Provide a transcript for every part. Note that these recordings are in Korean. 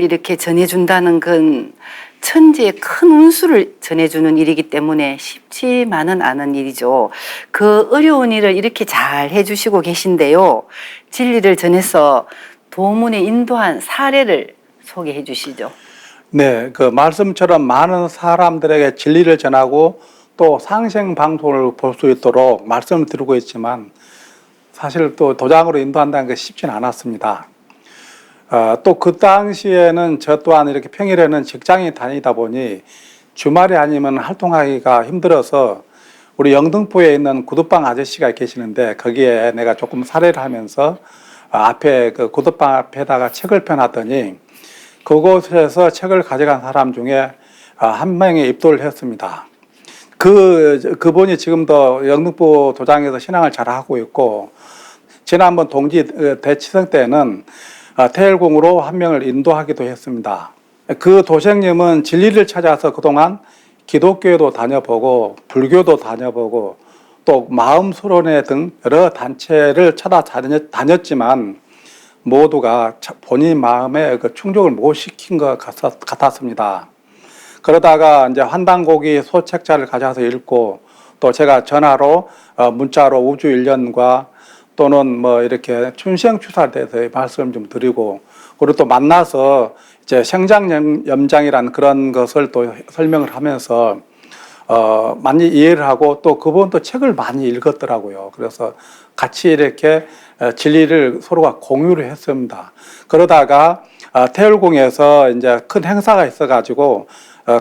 이렇게 전해준다는 건 천지의 큰 운수를 전해주는 일이기 때문에 쉽지만은 않은 일이죠. 그 어려운 일을 이렇게 잘 해주시고 계신데요. 진리를 전해서 도문에 인도한 사례를 소개해 주시죠. 네, 그 말씀처럼 많은 사람들에게 진리를 전하고 또 상생 방송을 볼 수 있도록 말씀을 드리고 있지만 사실 또 도장으로 인도한다는 게 쉽지는 않았습니다. 또 그 당시에는 저 또한 이렇게 평일에는 직장에 다니다 보니 주말이 아니면 활동하기가 힘들어서 우리 영등포에 있는 구두방 아저씨가 계시는데 거기에 내가 조금 사례를 하면서 앞에 그 구두방 앞에다가 책을 펴놨더니 그곳에서 책을 가져간 사람 중에 한 명이 입도를 했습니다. 그분이 지금도 영등포 도장에서 신앙을 잘 하고 있고 지난번 동지 대치성 때는 태일궁으로 한 명을 인도하기도 했습니다. 그 도생님은 진리를 찾아서 그동안 기독교에도 다녀보고 불교도 다녀보고 또 마음수련회 등 여러 단체를 찾아다녔지만 모두가 본인 마음에 그 충족을 못 시킨 것 같았습니다. 그러다가 이제 환단고기 소책자를 가져와서 읽고 또 제가 전화로 문자로 우주 일련과 또는 뭐 이렇게 춘생추사에 대해서 말씀을 좀 드리고 그리고 또 만나서 이제 생장염장이라는 그런 것을 또 설명을 하면서 많이 이해를 하고 또 그분도 책을 많이 읽었더라고요. 그래서 같이 이렇게 진리를 서로가 공유를 했습니다. 그러다가 태울궁에서 이제 큰 행사가 있어가지고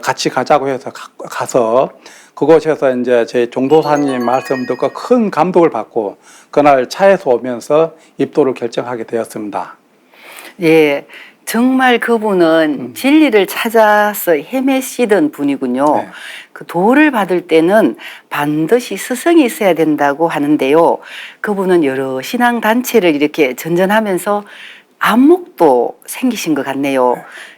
같이 가자고 해서 가서 그곳에서 이제 제 종도사님 말씀 듣고 큰 감동을 받고 그날 차에서 오면서 입도를 결정하게 되었습니다. 예, 정말 그분은 진리를 찾아서 헤매시던 분이군요. 네. 그 도를 받을 때는 반드시 스승이 있어야 된다고 하는데요. 그분은 여러 신앙단체를 이렇게 전전하면서 안목도 생기신 것 같네요.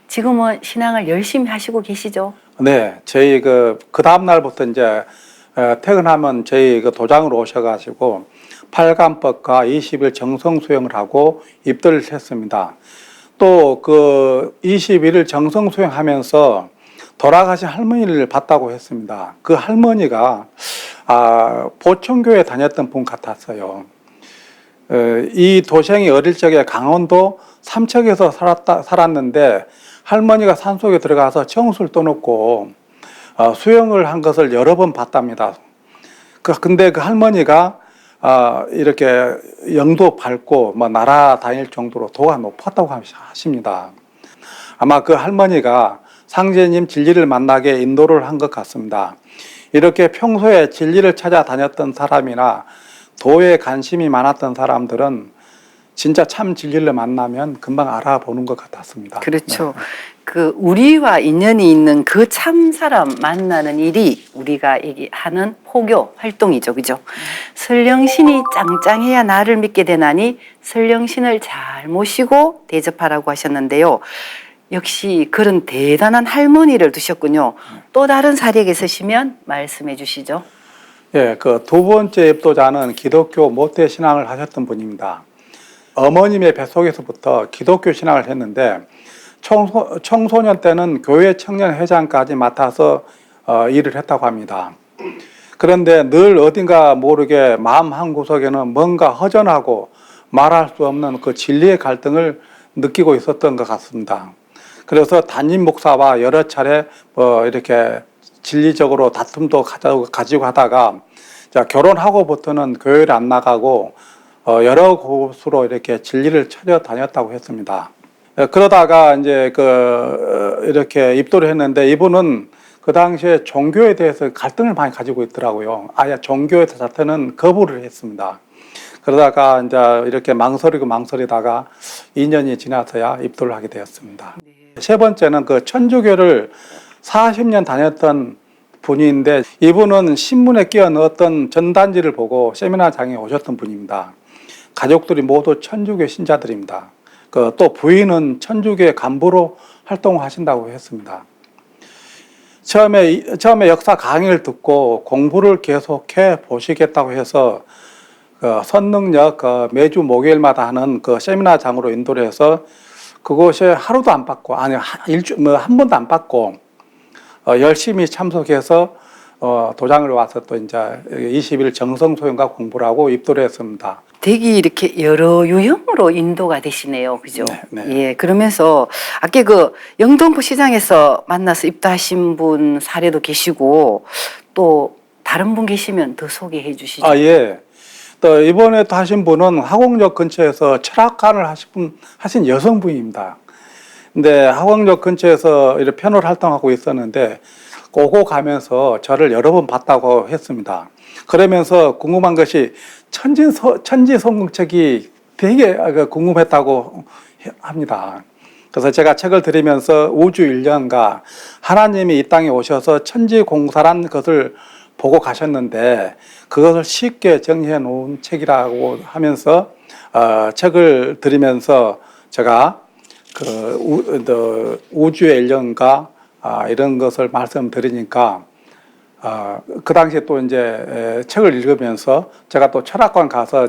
지금은 신앙을 열심히 하시고 계시죠? 네, 저희 그 다음 날부터 이제 퇴근하면 저희 그 도장으로 오셔가지고 8간법과 20일 정성 수행을 하고 입도를 했습니다. 또 그 21일 정성 수행하면서 돌아가신 할머니를 봤다고 했습니다. 그 할머니가 보청교회 다녔던 분 같았어요. 이 도생이 어릴 적에 강원도 삼척에서 살았는데 할머니가 산속에 들어가서 청수를 떠놓고 수영을 한 것을 여러 번 봤답니다. 근데 그 할머니가 이렇게 영도 밟고 뭐 날아다닐 정도로 도가 높았다고 하십니다. 아마 그 할머니가 상제님 진리를 만나게 인도를 한 것 같습니다. 이렇게 평소에 진리를 찾아다녔던 사람이나 도에 관심이 많았던 사람들은 진짜 참 진리를 만나면 금방 알아보는 것 같았습니다. 그렇죠. 네. 그 우리와 인연이 있는 그 참 사람 만나는 일이 우리가 얘기하는 포교 활동이죠. 그죠? 설령신이 짱짱해야 나를 믿게 되나니 설령신을 잘 모시고 대접하라고 하셨는데요. 역시 그런 대단한 할머니를 두셨군요. 또 다른 사례가 있으시면 말씀해 주시죠. 예, 그 두 번째 입도자는 기독교 모태 신앙을 하셨던 분입니다. 어머님의 뱃속에서부터 기독교 신앙을 했는데 청소년 때는 교회 청년회장까지 맡아서 일을 했다고 합니다. 그런데 늘 어딘가 모르게 마음 한구석에는 뭔가 허전하고 말할 수 없는 그 진리의 갈등을 느끼고 있었던 것 같습니다. 그래서 담임 목사와 여러 차례 이렇게 진리적으로 다툼도 가지고 하다가 결혼하고부터는 교회를 안 나가고 여러 곳으로 이렇게 진리를 찾아다녔다고 했습니다. 그러다가 이제 이렇게 입도를 했는데 이분은 그 당시에 종교에 대해서 갈등을 많이 가지고 있더라고요. 아예 종교에 자체는 거부를 했습니다. 그러다가 이제 이렇게 망설이다가 2년이 지나서야 입도를 하게 되었습니다. 세 번째는 그 천주교를 40년 다녔던 분인데 이분은 신문에 끼워 넣었던 전단지를 보고 세미나장에 오셨던 분입니다. 가족들이 모두 천주교 신자들입니다. 또 부인은 천주교의 간부로 활동하신다고 했습니다. 처음에 역사 강의를 듣고 공부를 계속해 보시겠다고 해서 선능력 매주 목요일마다 하는 그 세미나장으로 인도를 해서 그것이 하루도 안 빠고, 아니, 한 번도 안 빠고, 열심히 참석해서, 도장을 와서 또 이제 20일 정성소양과 공부를 하고 입도를 했습니다. 되게 이렇게 여러 유형으로 인도가 되시네요. 그죠? 네, 네. 예. 그러면서 아까 그 영등포 시장에서 만나서 입도하신 분 사례도 계시고 또 다른 분 계시면 더 소개해 주시죠. 아, 예. 또 이번에 또 하신 분은 화곡역 근처에서 철학관을 하신 여성분입니다. 근데 화곡역 근처에서 이렇게 편을 활동하고 있었는데 오고 가면서 저를 여러 번 봤다고 했습니다. 그러면서 궁금한 것이 천지성경책이 되게 궁금했다고 합니다. 그래서 제가 책을 드리면서 우주 일령과 하나님이 이 땅에 오셔서 천지공사란 것을 보고 가셨는데 그것을 쉽게 정리해 놓은 책이라고 하면서 책을 드리면서 제가 우주의 일령과 이런 것을 말씀드리니까 그 당시에 또 이제 책을 읽으면서 제가 또 철학관 가서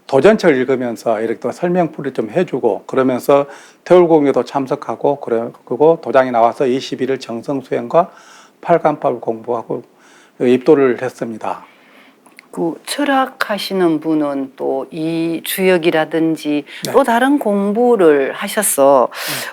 도전책을 읽으면서 이렇게 또 설명풀이 좀 해주고 그러면서 태울공예도 참석하고 그리고 도장이 나와서 21일 정성수행과 팔간법을 공부하고 입도를 했습니다. 그 철학하시는 분은 또 이 주역이라든지 네. 또 다른 공부를 하셔서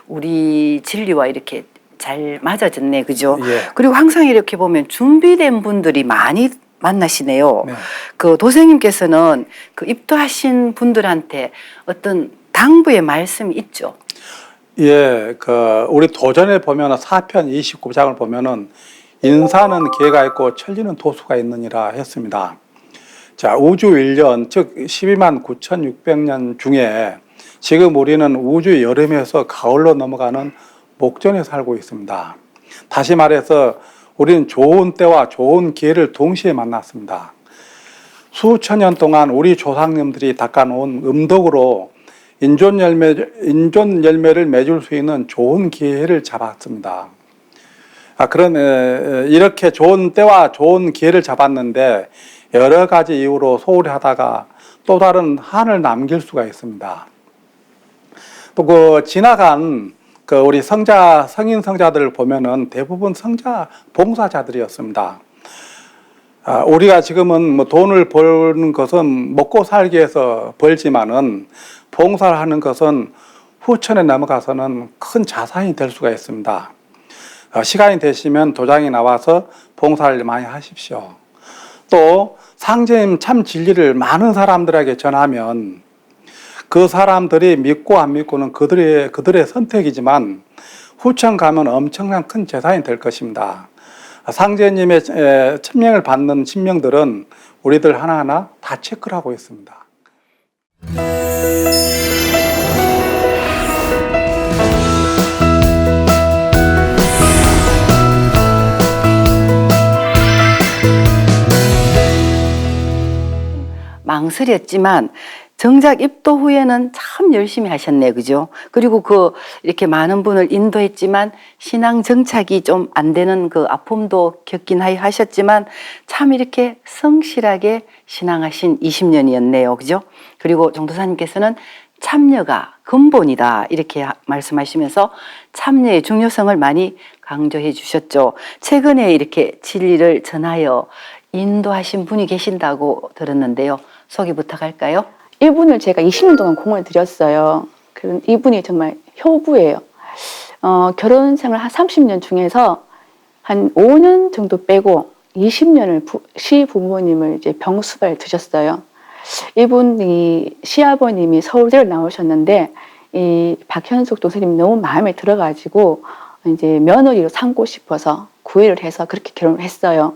우리 진리와 이렇게 잘 맞아졌네, 그죠? 예. 그리고 항상 이렇게 보면 준비된 분들이 많이 만나시네요. 네. 그 도생님께서는 그 입도하신 분들한테 어떤 당부의 말씀이 있죠? 예, 우리 도전에 보면은 4편 29장을 보면은 인사는 기회가 있고 천리는 도수가 있느니라 했습니다. 자, 우주 1년, 즉 12만 9,600년 중에 지금 우리는 우주 여름에서 가을로 넘어가는 목전에 살고 있습니다. 다시 말해서 우리는 좋은 때와 좋은 기회를 동시에 만났습니다. 수천 년 동안 우리 조상님들이 닦아놓은 음덕으로 인존 열매를 맺을 수 있는 좋은 기회를 잡았습니다. 이렇게 좋은 때와 좋은 기회를 잡았는데 여러 가지 이유로 소홀히 하다가 또 다른 한을 남길 수가 있습니다. 또 지나간 우리 성인 성자들을 보면은 대부분 봉사자들이었습니다. 우리가 지금은 뭐 돈을 버는 것은 먹고 살기 위해서 벌지만은 봉사를 하는 것은 후천에 넘어가서는 큰 자산이 될 수가 있습니다. 시간이 되시면 도장이 나와서 봉사를 많이 하십시오. 또 상제님 참 진리를 많은 사람들에게 전하면 그 사람들이 믿고 안 믿고는 그들의 선택이지만 후천 가면 엄청난 큰 재산이 될 것입니다. 상제님의 천명을 받는 신명들은 우리들 하나하나 다 체크를 하고 있습니다. 망설였지만 정작 입도 후에는 참 열심히 하셨네, 그죠? 그리고 이렇게 많은 분을 인도했지만 신앙 정착이 좀 안 되는 그 아픔도 겪긴 하셨지만 참 이렇게 성실하게 신앙하신 20년이었네요, 그죠? 그리고 정도사님께서는 참여가 근본이다 이렇게 말씀하시면서 참여의 중요성을 많이 강조해 주셨죠. 최근에 이렇게 진리를 전하여 인도하신 분이 계신다고 들었는데요. 소개 부탁할까요? 이분을 제가 20년 동안 공을 들였어요. 그런 이분이 정말 효부예요. 결혼 생활 한 30년 중에서 한 5년 정도 빼고 20년을 시부모님을 이제 병수발 드셨어요. 이분이 시아버님이 서울대를 나오셨는데 이 박현숙 도사님이 너무 마음에 들어가지고 이제 며느리로 삼고 싶어서 구애를 해서 그렇게 결혼을 했어요.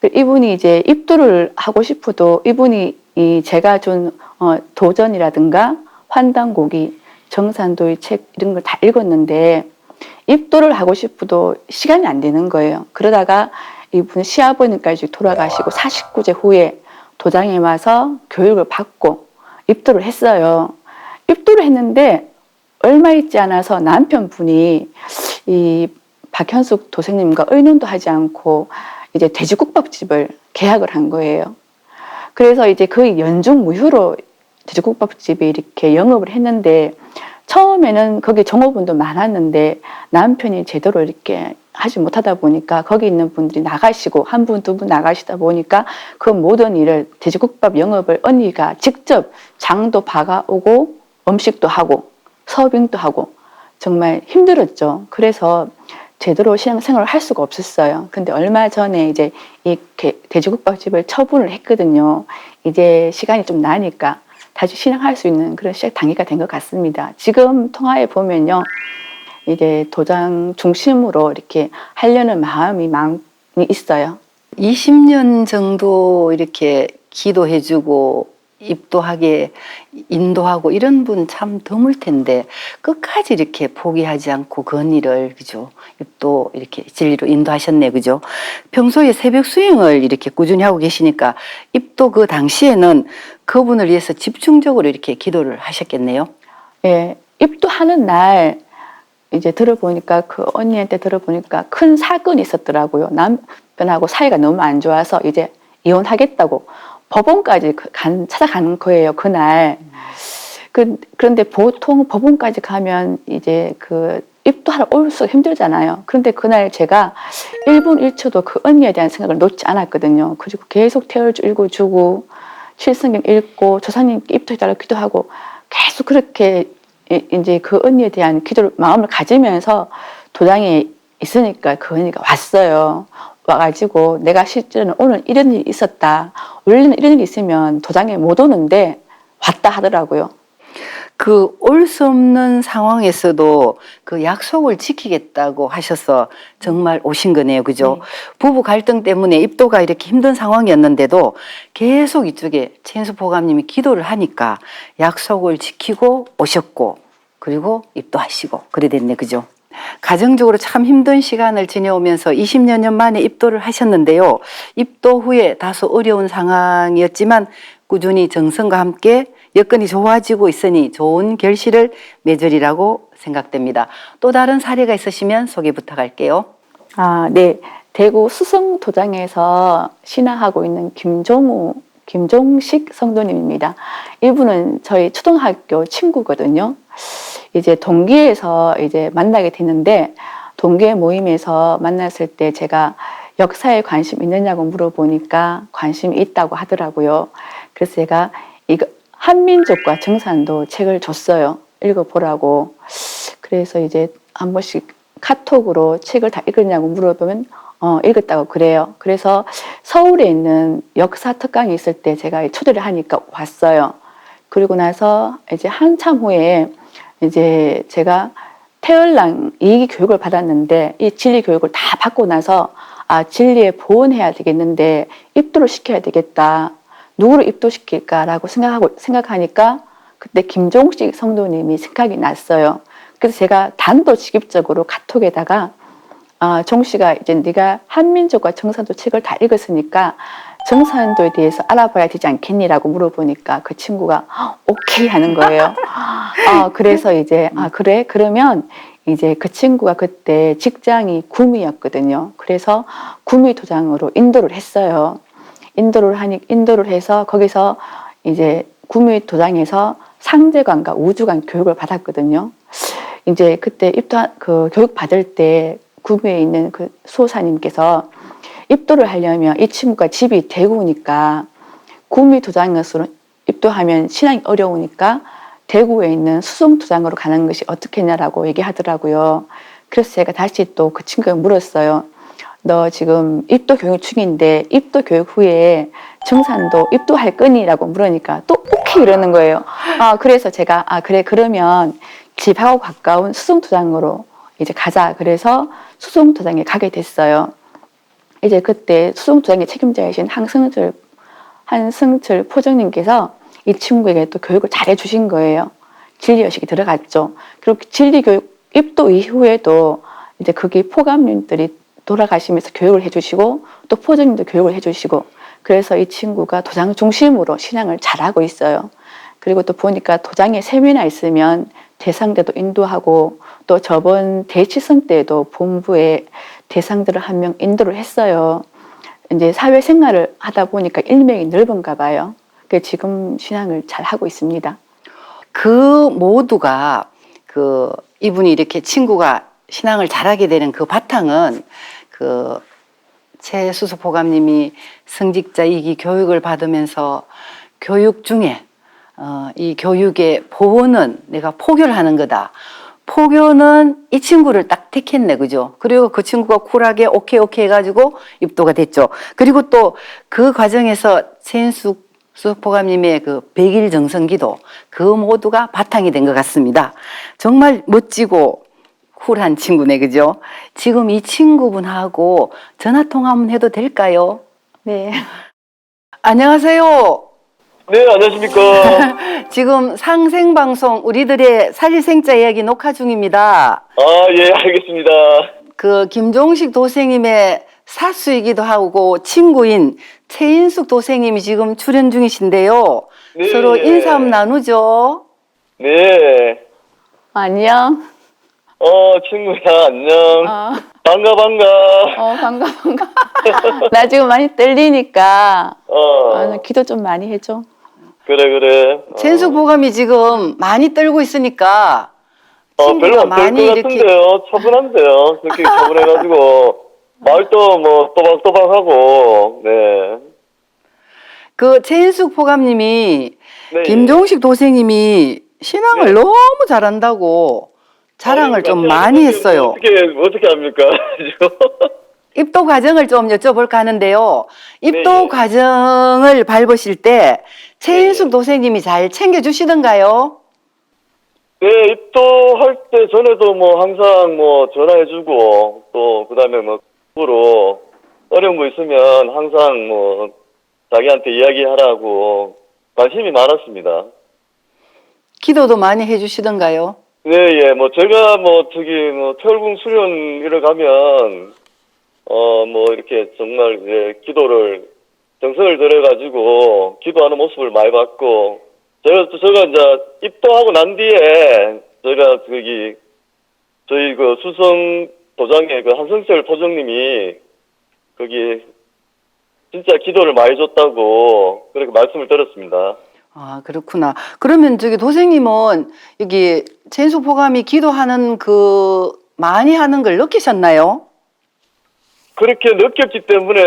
이분이 이제 입도를 하고 싶어도 이분이 제가 준 도전이라든가 환단고기, 정산도의 책 이런 걸 다 읽었는데 입도를 하고 싶어도 시간이 안 되는 거예요. 그러다가 이분 시아버님까지 돌아가시고 49세 후에 도장에 와서 교육을 받고 입도를 했어요. 입도를 했는데 얼마 있지 않아서 남편분이 이 박현숙 도생님과 의논도 하지 않고 이제 돼지국밥집을 계약을 한 거예요. 그래서 이제 거의 연중 무휴로 돼지국밥집이 이렇게 영업을 했는데 처음에는 거기 종업원도 많았는데 남편이 제대로 이렇게 하지 못하다 보니까 거기 있는 분들이 나가시고 한 분, 두 분 나가시다 보니까 그 모든 일을 돼지국밥 영업을 언니가 직접 장도 봐가오고 음식도 하고 서빙도 하고 정말 힘들었죠. 그래서 제대로 신앙생활을 할 수가 없었어요. 근데 얼마 전에 이제 이 돼지국밥집을 처분을 했거든요. 이제 시간이 좀 나니까 다시 신앙할 수 있는 그런 시작 단계가 된 것 같습니다. 지금 통화에 보면요. 이제 도장 중심으로 이렇게 하려는 마음이 많이 있어요. 20년 정도 이렇게 기도해주고 입도하게 인도하고 이런 분 참 드물 텐데 끝까지 이렇게 포기하지 않고 그 언니를 그죠? 입도 이렇게 진리로 인도하셨네 그죠? 평소에 새벽 수행을 이렇게 꾸준히 하고 계시니까 입도 그 당시에는 그분을 위해서 집중적으로 이렇게 기도를 하셨겠네요. 예, 입도하는 날 이제 들어보니까 그 언니한테 들어보니까 큰 사건이 있었더라고요. 남편하고 사이가 너무 안 좋아서 이제 이혼하겠다고 법원까지 찾아간 거예요, 그날. 그런데 보통 법원까지 가면 이제 그 입도하러 올 수가 힘들잖아요. 그런데 그날 제가 1분 1초도 그 언니에 대한 생각을 놓지 않았거든요. 그리고 계속 태율주 읽어주고, 칠성경 읽고, 조사님께 입도해달라고 기도하고, 계속 그렇게 이제 그 언니에 대한 기도를, 마음을 가지면서 도장에 있으니까 그 언니가 왔어요. 와가지고 내가 실제로는 오늘 이런 일이 있었다. 원래는 이런 일이 있으면 도장에 못 오는데 왔다 하더라고요. 그 올 수 없는 상황에서도 그 약속을 지키겠다고 하셔서 정말 오신 거네요. 그죠? 네. 부부 갈등 때문에 입도가 이렇게 힘든 상황이었는데도 계속 이쪽에 최인수 보감님이 기도를 하니까 약속을 지키고 오셨고 그리고 입도하시고 그래 됐네. 그죠? 가정적으로 참 힘든 시간을 지내오면서 20여 년 만에 입도를 하셨는데요. 입도 후에 다소 어려운 상황이었지만 꾸준히 정성과 함께 여건이 좋아지고 있으니 좋은 결실을 맺으리라고 생각됩니다. 또 다른 사례가 있으시면 소개 부탁할게요. 아, 네. 대구 수성도장에서 신앙하고 있는 김종식 성도님입니다. 이분은 저희 초등학교 친구거든요. 이제 동기에서 이제 만나게 됐는데 동기의 모임에서 만났을 때 제가 역사에 관심 있느냐고 물어보니까 관심이 있다고 하더라고요. 그래서 제가 이거 한민족과 정산도 책을 줬어요. 읽어보라고. 그래서 이제 한 번씩 카톡으로 책을 다 읽었냐고 물어보면 읽었다고 그래요. 그래서 서울에 있는 역사 특강이 있을 때 제가 초대를 하니까 왔어요. 그리고 나서 이제 한참 후에 이제 제가 태열랑 이기 교육을 받았는데 이 진리 교육을 다 받고 나서 아, 진리에 보온해야 되겠는데 입도를 시켜야 되겠다. 누구를 입도시킬까라고 생각하니까 그때 김종식 성도님이 생각이 났어요. 그래서 제가 단도직입적으로 카톡에다가 아, 종씨가 이제 네가 한민족과 정산도 책을 다 읽었으니까 정산도에 대해서 알아봐야 되지 않겠니라고 물어보니까 그 친구가 오케이 하는 거예요. 그래서 이제 그래 그러면 이제 그 친구가 그때 직장이 구미였거든요. 그래서 구미 도장으로 인도를 했어요. 인도를 해서 거기서 이제 구미 도장에서 상제관과 우주관 교육을 받았거든요. 이제 그때 그 교육 받을 때 구미에 있는 그 수호사님께서 입도를 하려면 이 친구가 집이 대구니까 구미 도장으로 입도하면 신앙이 어려우니까 대구에 있는 수성 도장으로 가는 것이 어떻겠냐라고 얘기하더라고요. 그래서 제가 다시 또 그 친구에게 물었어요. 너 지금 입도 교육 중인데 입도 교육 후에 정산도 입도할 거니라고 물으니까 또 오케이 이러는 거예요. 그래서 제가 그래 그러면 집하고 가까운 수성도장으로 이제 가자. 그래서 수성도장에 가게 됐어요. 이제 그때 수성도장의 책임자이신 한승철 포정님께서 이 친구에게 또 교육을 잘 해주신 거예요. 진리의식이 들어갔죠. 그리고 진리교육 입도 이후에도 이제 거기 포감님들이 돌아가시면서 교육을 해주시고 또 포정님도 교육을 해주시고 그래서 이 친구가 도장 중심으로 신앙을 잘하고 있어요. 그리고 또 보니까 도장에 세미나 있으면 대상대도 인도하고 또 저번 대치성 때도 본부에 대상들을 한 명 인도를 했어요. 이제 사회생활을 하다 보니까 일맥이 넓은가 봐요. 그래서 지금 신앙을 잘 하고 있습니다. 그 모두가 이분이 이렇게 친구가 신앙을 잘하게 되는 그 바탕은 그 최수석 보감님이 성직자 2기 교육을 받으면서 교육 중에 이 교육의 보호는 내가 포교를 하는 거다. 포교는 이 친구를 딱 택했네, 그죠? 그리고 그 친구가 쿨하게 오케이 해가지고 입도가 됐죠. 그리고 또 그 과정에서 최인숙 수석보감님의 그 100일 정성기도 그 모두가 바탕이 된 것 같습니다. 정말 멋지고 쿨한 친구네, 그죠? 지금 이 친구분하고 전화 통화 한번 해도 될까요? 네. 안녕하세요. 네, 안녕하십니까. 지금 상생방송 우리들의 살리생자 이야기 녹화 중입니다. 아, 예, 알겠습니다. 그 김종식 도생님의 사수이기도 하고 친구인 최인숙 도생님이 지금 출연 중이신데요. 네, 서로 예. 인사 한번 나누죠. 네. 안녕. 친구야, 안녕. 반가. 반가. 나 지금 많이 떨리니까 어, 기도 좀 많이 해줘. 그래. 최인숙 보감이 지금 많이 떨고 있으니까 별로 친구가 안 될 많이 것 이렇게 같은데요. 차분한데요. 그렇게 차분해가지고. 말도 뭐 또박또박하고, 네. 그 최인숙 보감님이 네. 김종식 도생님이 신앙을 네. 너무 잘한다고 자랑을 아니, 좀 같이 많이 하는데 했어요. 어떻게 합니까? 입도 과정을 좀 여쭤볼까 하는데요. 입도 네. 과정을 밟으실 때 최인숙 네. 도생님이 잘 챙겨주시던가요? 네, 입도할 때 전에도 뭐 항상 뭐 전화해주고 또 그다음에 뭐 으로 어려운 거 있으면 항상 뭐 자기한테 이야기하라고 관심이 많았습니다. 기도도 많이 해주시던가요? 네, 예, 뭐 제가 뭐 뭐 철궁 수련 이러 가면 뭐 이렇게 정말 이제 기도를 정성을 들여가지고 기도하는 모습을 많이 봤고 제가 이제 입도하고 난 뒤에 저희가 저희 그 수성 도장의 그 한성철 도정님이 거기 진짜 기도를 많이 줬다고 그렇게 말씀을 들었습니다. 아, 그렇구나. 그러면 저기 도생님은 여기 최인숙 보감이 기도하는 많이 하는 걸 느끼셨나요? 그렇게 느꼈기 때문에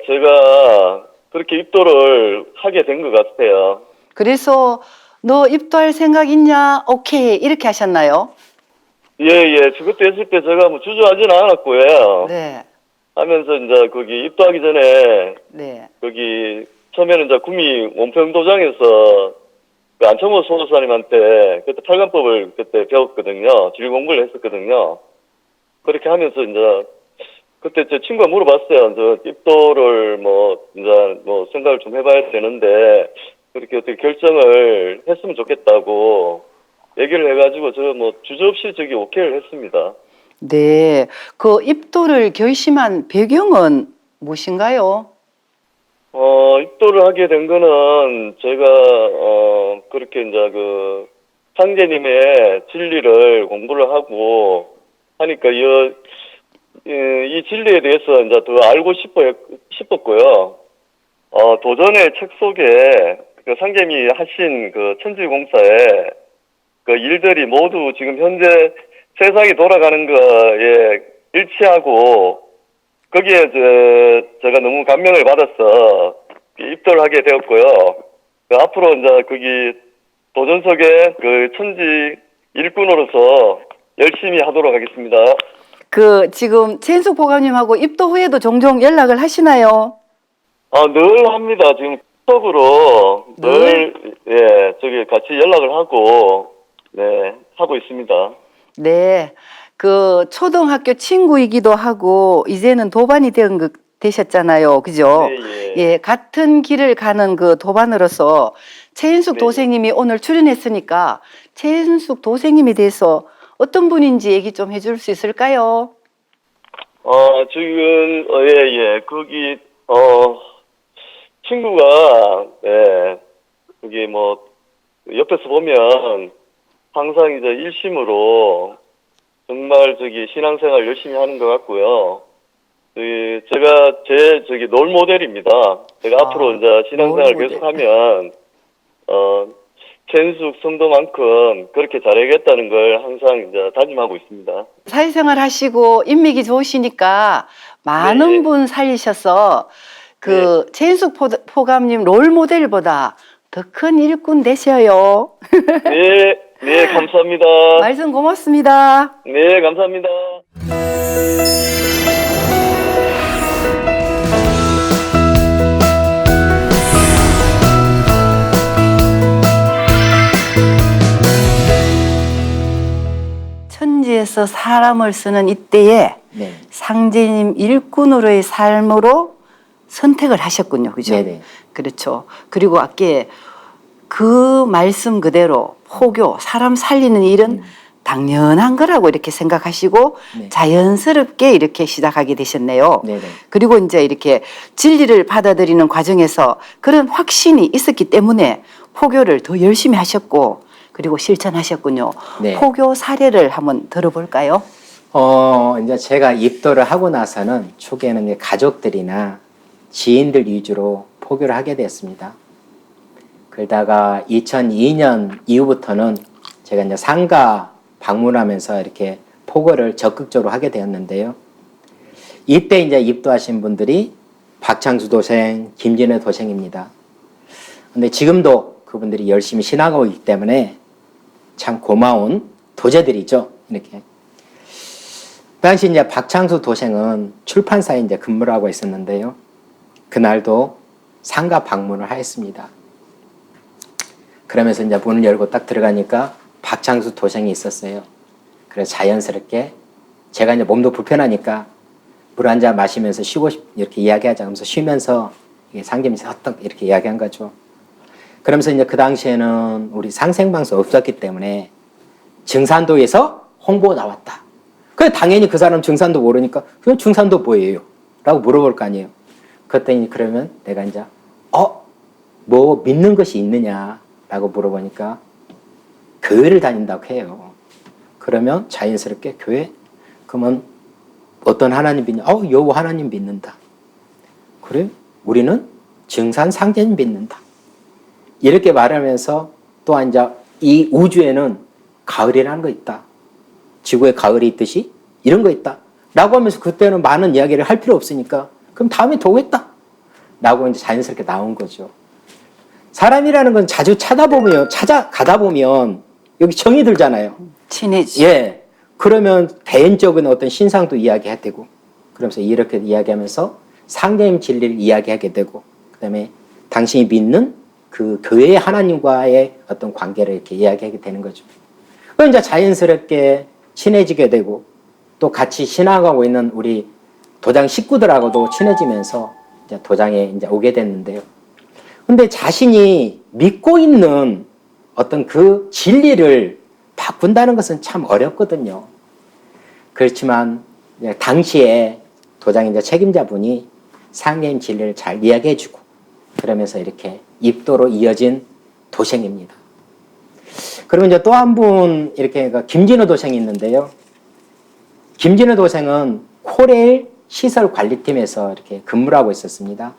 제가 그렇게 입도를 하게 된 것 같아요. 그래서 너 입도할 생각 있냐? 오케이. 이렇게 하셨나요? 예. 그때 했을 때 제가 뭐 주저하지는 않았고요. 네. 하면서 이제 거기 입도하기 전에 네. 거기 처음에는 이제 구미 원평도장에서 그 안청호 소도사님한테 그때 팔관법을 그때 배웠거든요. 지휘 공부를 했었거든요. 그렇게 하면서 이제 그때 제 친구가 물어봤어요. 저 입도를 이제 생각을 좀 해봐야 되는데 그렇게 어떻게 결정을 했으면 좋겠다고 얘기를 해가지고 저 주저없이 오케이를 했습니다. 네. 그 입도를 결심한 배경은 무엇인가요? 입도를 하게 된 거는 제가 그렇게 이제 그 상제님의 진리를 공부를 하고 하니까 이 진리에 대해서 이제 더 알고 싶었고요. 도전의 책 속에 그 상제님이 하신 그 천지공사에 그 일들이 모두 지금 현재 세상이 돌아가는 거에 일치하고 거기에 제가 너무 감명을 받아서 입도를 하게 되었고요. 앞으로 이제 거기 도전 속에 그 천지 일꾼으로서 열심히 하도록 하겠습니다. 지금 최인숙 보감님하고 입도 후에도 종종 연락을 하시나요? 늘 합니다. 지금 톡으로 늘 같이 연락을 하고 하고 있습니다. 네. 초등학교 친구이기도 하고 이제는 도반이 되셨잖아요. 그죠? 예. 같은 길을 가는 그 도반으로서 최인숙 네. 도생님이 오늘 출연했으니까 최인숙 도생님에 대해서 어떤 분인지 얘기 좀 해줄 수 있을까요? 지금 거기 친구가 거기 옆에서 보면 항상 이제 일심으로 정말 신앙생활 열심히 하는 것 같고요. 제가 제 롤 모델입니다. 제가 앞으로 이제 신앙생활 롤 모델. 계속하면 ken숙 성도만큼 그렇게 잘해야겠다는 걸 항상 이제 다짐하고 있습니다. 사회생활 하시고 인맥이 좋으시니까 많은 네. 분 살리셔서 그 최인숙 포감님 롤 모델보다 더 큰 일꾼 되셔요. 네, 네, 감사합니다. 말씀 고맙습니다. 네, 감사합니다. 천지에서 사람을 쓰는 이때에 네. 상제님 일꾼으로의 삶으로 선택을 하셨군요. 그죠? 네네. 그렇죠. 그리고 아까 그 말씀 그대로 포교, 사람 살리는 일은 당연한 거라고 이렇게 생각하시고 네. 자연스럽게 이렇게 시작하게 되셨네요. 네네. 그리고 이제 이렇게 진리를 받아들이는 과정에서 그런 확신이 있었기 때문에 포교를 더 열심히 하셨고 그리고 실천하셨군요. 네. 포교 사례를 한번 들어볼까요? 이제 제가 입도를 하고 나서는 초기에는 이제 가족들이나 지인들 위주로 포교를 하게 됐습니다. 그러다가 2002년 이후부터는 제가 이제 상가 방문하면서 이렇게 포교를 적극적으로 하게 되었는데요. 이때 이제 입도하신 분들이 박창수 도생, 김진애 도생입니다. 근데 지금도 그분들이 열심히 신앙하고 있기 때문에 참 고마운 도제들이죠. 이렇게. 당시 이제 박창수 도생은 출판사에 이제 근무를 하고 있었는데요. 그날도 상가 방문을 하였습니다. 그러면서 이제 문을 열고 딱 들어가니까 박창수 도생이 있었어요. 그래서 자연스럽게 제가 이제 몸도 불편하니까 물 한 잔 마시면서 쉬고 이렇게 이야기하자 하면서 쉬면서 상점에서 헛떡 이렇게 이야기한 거죠. 그러면서 이제 그 당시에는 우리 상생방송 없었기 때문에 증산도에서 홍보가 나왔다. 그래 당연히 그 사람 증산도 모르니까 그럼 증산도 뭐예요? 라고 물어볼 거 아니에요. 그랬더니 그러면 내가 이제 뭐 믿는 것이 있느냐 라고 물어보니까 교회를 다닌다고 해요. 그러면 자연스럽게 교회? 그러면 어떤 하나님 믿냐? 여호와 하나님 믿는다. 그래? 우리는 증산 상제님 믿는다. 이렇게 말하면서 또한 이제 이 우주에는 가을이라는 거 있다. 지구에 가을이 있듯이 이런 거 있다. 라고 하면서 그때는 많은 이야기를 할 필요 없으니까 그럼 다음에 더 오겠다. 라고 이제 자연스럽게 나온 거죠. 사람이라는 건 자주 찾아가다 보면 여기 정이 들잖아요. 친해지. 예. 그러면 개인적인 어떤 신상도 이야기해야 되고 그러면서 이렇게 이야기하면서 상대님 진리를 이야기하게 되고 그다음에 당신이 믿는 그 교회의 하나님과의 어떤 관계를 이렇게 이야기하게 되는 거죠. 그럼 이제 자연스럽게 친해지게 되고 또 같이 신앙하고 있는 우리 도장 식구들하고도 친해지면서 이제 도장에 이제 오게 됐는데요. 근데 자신이 믿고 있는 어떤 그 진리를 바꾼다는 것은 참 어렵거든요. 그렇지만 이제 당시에 도장 이제 책임자분이 상계인 진리를 잘 이야기해주고 그러면서 이렇게 입도로 이어진 도생입니다. 그리고 이제 또 한 분 이렇게 김진호 도생이 있는데요. 김진호 도생은 코레일 시설 관리팀에서 이렇게 근무를 하고 있었습니다.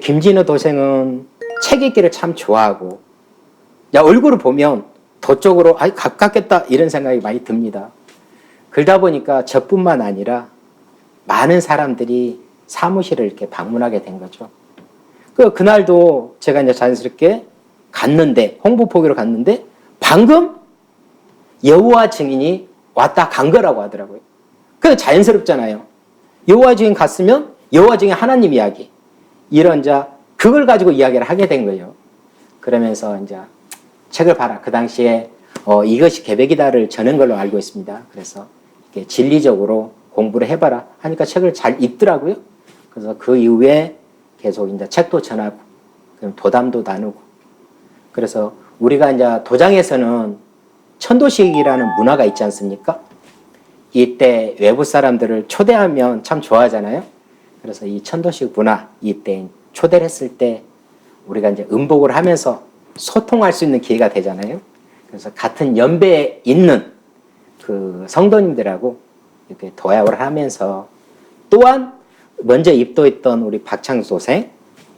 김진호 도생은 책 읽기를 참 좋아하고 얼굴을 보면 도쪽으로 가깝겠다 이런 생각이 많이 듭니다. 그러다 보니까 저뿐만 아니라 많은 사람들이 사무실을 이렇게 방문하게 된 거죠. 그날도 제가 이제 자연스럽게 갔는데 홍보 포기로 갔는데 방금 여호와 증인이 왔다 간 거라고 하더라고요. 그게 자연스럽잖아요. 여호와 증인 갔으면 여호와 증인 하나님 이야기 이런 그걸 가지고 이야기를 하게 된 거예요. 그러면서 이제 책을 봐라. 그 당시에 이것이 계백이다를 전한 걸로 알고 있습니다. 그래서 이렇게 진리적으로 공부를 해봐라 하니까 책을 잘 읽더라고요. 그래서 그 이후에 계속 이제 책도 전하고 도담도 나누고 그래서 우리가 이제 도장에서는 천도식이라는 문화가 있지 않습니까? 이때 외부 사람들을 초대하면 참 좋아하잖아요. 그래서 이 천도식 문화 이때 초대를 했을 때 우리가 이제 음복을 하면서 소통할 수 있는 기회가 되잖아요. 그래서 같은 연배에 있는 그 성도님들하고 이렇게 도약을 하면서 또한 먼저 입도했던 우리 박창수 도생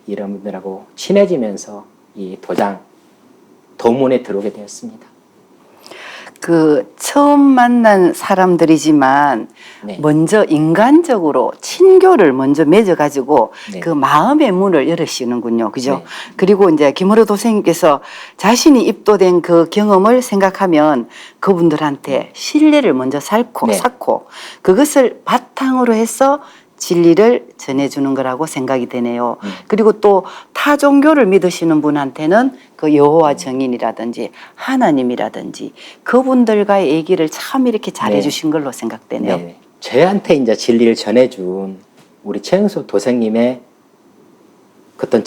이런 분들하고 친해지면서 이 도문에 들어오게 되었습니다. 그 처음 만난 사람들이지만 네. 먼저 인간적으로 친교를 먼저 맺어가지고 네. 그 마음의 문을 열으시는군요. 그죠? 네. 그리고 이제 김어로 도생님께서 자신이 입도된 그 경험을 생각하면 그분들한테 신뢰를 먼저 쌓고 네. 그것을 바탕으로 해서 진리를 전해주는 거라고 생각이 되네요. 그리고 또 타 종교를 믿으시는 분한테는 그 여호와 정인이라든지 하나님이라든지 그분들과의 얘기를 참 이렇게 잘해주신 걸로 생각되네요. 네. 저한테 이제 진리를 전해준 우리 최영수 도생님의 그 어떤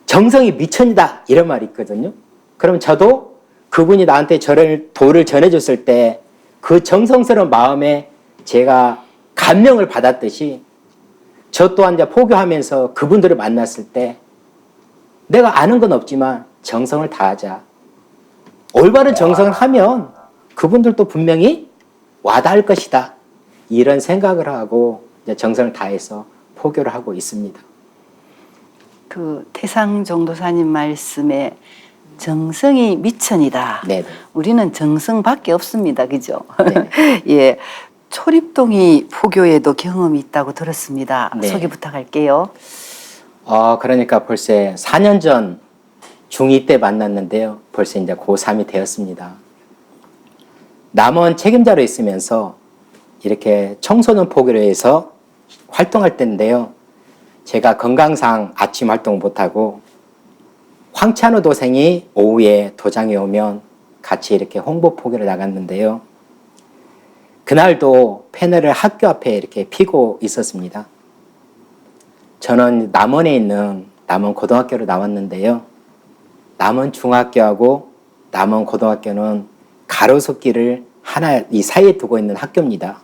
정성이 미천이다 이런 말이 있거든요. 그럼 저도 그분이 나한테 도를 전해줬을 때 그 정성스러운 마음에 제가 감명을 받았듯이 저 또한 이제 포교하면서 그분들을 만났을 때 내가 아는 건 없지만 정성을 다하자. 올바른 정성을 하면 그분들도 분명히 와닿을 것이다. 이런 생각을 하고 이제 정성을 다해서 포교를 하고 있습니다. 그 태상 종도사님 말씀에 정성이 미천이다. 네. 우리는 정성밖에 없습니다. 그죠? 네. 예. 초립동이 포교에도 경험이 있다고 들었습니다. 네. 소개 부탁할게요. 그러니까 벌써 4년 전 중2 때 만났는데요. 벌써 이제 고3이 되었습니다. 남원 책임자로 있으면서 이렇게 청소년 포교회에서 활동할 때인데요. 제가 건강상 아침 활동 못하고 황찬우 도생이 오후에 도장에 오면 같이 이렇게 홍보 포교를 나갔는데요. 그날도 패널을 학교 앞에 이렇게 피고 있었습니다. 저는 남원에 있는 남원 고등학교로 나왔는데요. 남원 중학교하고 남원 고등학교는 가로수길을 하나 이 사이에 두고 있는 학교입니다.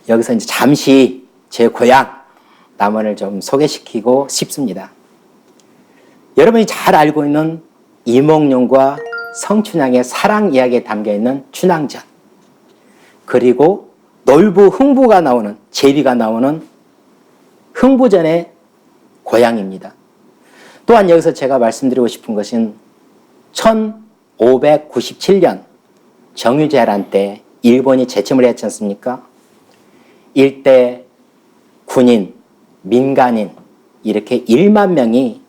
여기서 이제 잠시 제 고향 남원을 좀 소개시키고 싶습니다. 여러분이 잘 알고 있는 이몽룡과 성춘향의 사랑 이야기에 담겨 있는 춘향전. 그리고 놀부 흥부가 나오는 제비가 나오는 흥부전의 고향입니다. 또한 여기서 제가 말씀드리고 싶은 것은 1597년 정유재란 때 일본이 재침을 했지 않습니까? 일대 군인, 민간인 이렇게 1만 명이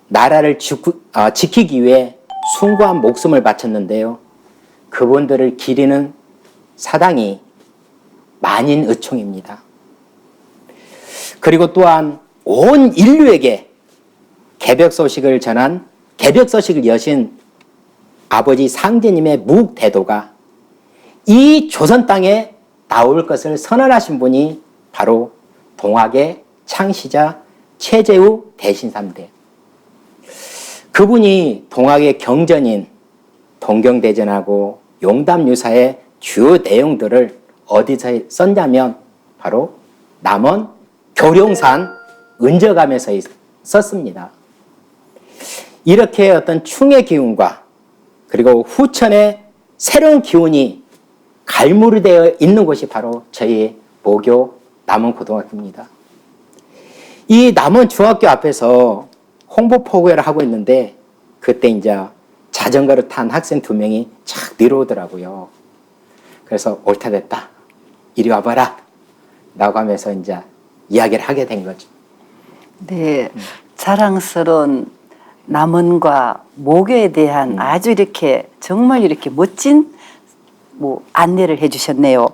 나라를 지키기 위해 숭고한 목숨을 바쳤는데요. 그분들을 기리는 사당이 만인의총입니다. 그리고 또한 온 인류에게 개벽소식을 여신 아버지 상제님의 묵대도가 이 조선 땅에 나올 것을 선언하신 분이 바로 동학의 창시자 최재우 대신사인데 그분이 동학의 경전인 동경대전하고 용담유사의 주요 내용들을 어디서 썼냐면 바로 남원 교룡산 은저감에서 썼습니다. 이렇게 어떤 충의 기운과 그리고 후천의 새로운 기운이 갈무리되어 있는 곳이 바로 저희 모교 남원고등학교입니다. 이 남원중학교 앞에서 홍보포교를 하고 있는데 그때 이제 자전거를 탄 학생 2명이 착 내려오더라고요. 그래서 옳다 됐다. 이리 와봐라. 라고 하면서 이제 이야기를 하게 된 거죠. 네. 자랑스러운 남원과 모교에 대한 아주 이렇게 정말 이렇게 멋진 안내를 해주셨네요.